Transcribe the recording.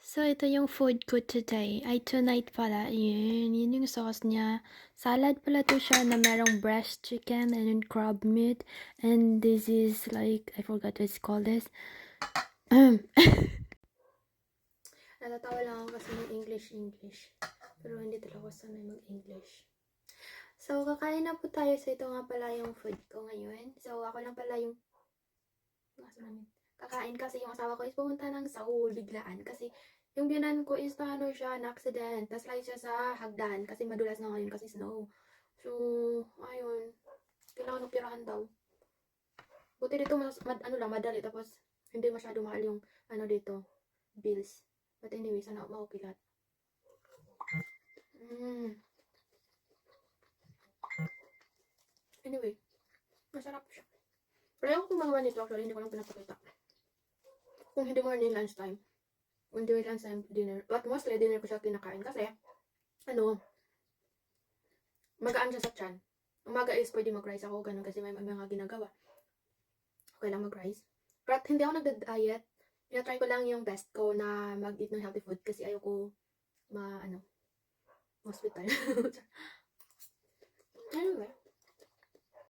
So, ito yung food ko today. Ay, tonight pala. Yun yung sauce niya. Salad pala to siya na merong breast chicken and then crab meat. And this is like, I forgot what it's called this. Natatawa lang ako kasi ng English. Pero hindi talaga ako sanay mag-English. So, kakain na po tayo. So, ito nga pala yung food ko ngayon. So, ako lang pala yung kakain kasi yung asawa ko is pumunta ng Seoul biglaan. Kasi yung biyanan ko is siya, na-accident. Tapos like siya sa hagdan kasi madulas na ngayon kasi snow. So, ayun. Kailangan operahan daw. Buti dito madali. Tapos hindi masyado mahal yung dito, bills. But anyway, sana ma-okay lahat. Anyway, masarap siya. Pero yung kumagawa nito actually, hindi ko lang pinapakita. Kung hindi morning lunchtime. Hindi lunchtime dinner. But mostly dinner ko siya kinakain kasi magaan siya sa tiyan. Umaga is pwede mag-rice ako, ganun kasi may mga ginagawa. Okay lang mag-rice. But hindi ako nagda-diet. Try ko lang yung best ko na mag-eat ng healthy food kasi ayoko hospital. Anyway.